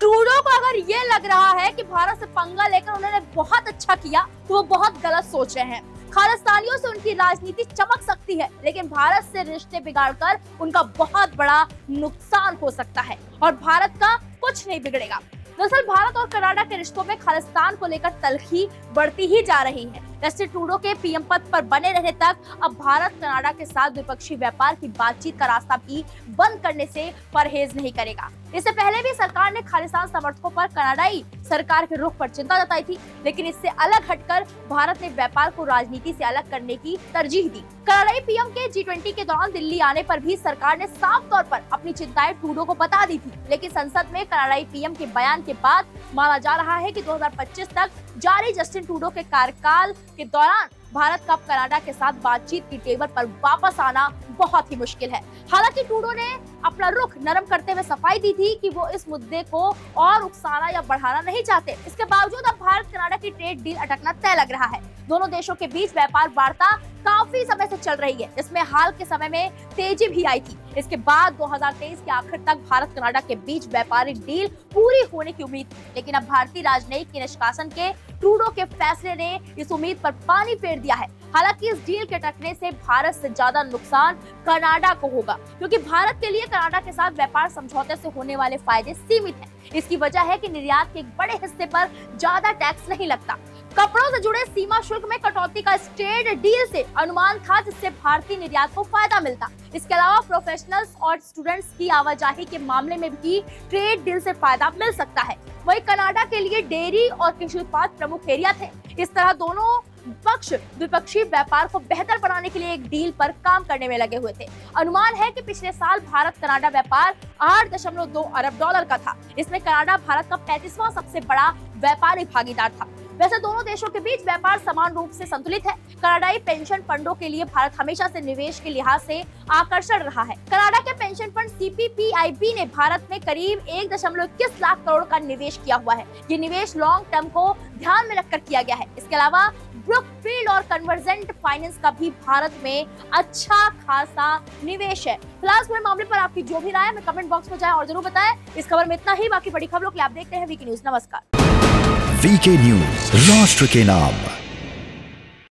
Trudeau को अगर ये लग रहा है कि भारत से पंगा लेकर उन्होंने बहुत अच्छा किया तो वो बहुत गलत सोच रहे हैं। खालिस्तानियों से उनकी राजनीति चमक सकती है, लेकिन भारत से रिश्ते बिगाड़कर उनका बहुत बड़ा नुकसान हो सकता है और भारत का कुछ नहीं बिगड़ेगा। दरअसल भारत और कनाडा के रिश्तों में खालिस्तान को लेकर तल्खी बढ़ती ही जा रही है। जस्टिन ट्रूडो के पीएम पद पर बने रहने तक अब भारत कनाडा के साथ द्विपक्षीय व्यापार की बातचीत का रास्ता भी बंद करने से परहेज नहीं करेगा। इससे पहले भी सरकार ने खालिस्तान समर्थकों पर कनाडाई सरकार के रुख पर चिंता जताई थी, लेकिन इससे अलग हटकर भारत ने व्यापार को राजनीति से अलग करने की तरजीह दी। कनाडाई पीएम के G20 के दौरान दिल्ली आने पर भी सरकार ने साफ तौर पर अपनी चिंताएं ट्रूडो को बता दी थी, लेकिन संसद में कनाडाई पीएम के बयान के बाद माना जा रहा है कि 2025 तक जारी जस्टिन ट्रूडो के कार्यकाल के दौरान भारत का कनाडा के साथ बातचीत की टेबल पर वापस आना बहुत ही मुश्किल है। हालांकि ट्रूडो ने अपना रुख नरम करते हुए सफाई दी थी कि वो इस मुद्दे को और उकसाना या बढ़ाना नहीं चाहते। इसके बावजूद अब भारत कनाडा की ट्रेड डील अटकना तय लग रहा है। दोनों देशों के बीच व्यापार वार्ता काफी समय से चल रही है, जिसमें हाल के समय में तेजी भी आई थी। इसके बाद 2023 के आखिर तक भारत कनाडा के बीच व्यापारिक डील पूरी होने की उम्मीद थी, लेकिन अब भारतीय राजनयिक के निष्कासन के ट्रूडो के फैसले ने इस उम्मीद पर पानी फेर दिया है। हालांकि इस डील के अटकने से भारत से ज्यादा नुकसान कनाडा को होगा, क्योंकि भारत के लिए कनाडा के साथ व्यापार समझौते से होने वाले फायदे सीमित हैं। इसकी वजह है कि निर्यात के एक बड़े हिस्से पर ज्यादा टैक्स नहीं लगता। कपड़ों से जुड़े सीमा शुल्क में कटौती का ट्रेड डील से अनुमान था, जिससे भारतीय निर्यात को फायदा मिलता। इसके अलावा प्रोफेशनल्स और स्टूडेंट्स की आवाजाही के मामले में भी ट्रेड डील से फायदा मिल सकता है। वहीं कनाडा के लिए डेयरी और कृषि उत्पाद प्रमुख एरिया थे। इस तरह दोनों पक्ष द्विपक्षीय व्यापार को बेहतर बनाने के लिए एक डील पर काम करने में लगे हुए थे। अनुमान है कि पिछले साल भारत कनाडा व्यापार 8.2 अरब डॉलर का था। इसमें कनाडा भारत का 35वां सबसे बड़ा व्यापारी भागीदार था। वैसे दोनों देशों के बीच व्यापार समान रूप से संतुलित है। कनाडाई पेंशन फंडों के लिए भारत हमेशा से निवेश के लिहाज से आकर्षण रहा है। कनाडा के पेंशन फंड CPPIB ने भारत में करीब 1.21 लाख करोड़ का निवेश किया हुआ है। ये निवेश लॉन्ग टर्म को ध्यान में रखकर किया गया है। इसके अलावा ब्रुकफील्ड और कन्वर्जेंट फाइनेंस का भी भारत में अच्छा खासा निवेश है। फिलहाल पूरे मामले पर आपकी जो भी राय है, कमेंट बॉक्स में जाएं और जरूर बताएं। इस खबर में इतना ही। बाकी बड़ी खबरों के लिए आप देखते हैं वीके न्यूज। नमस्कार। वीके न्यूज, राष्ट्र के नाम।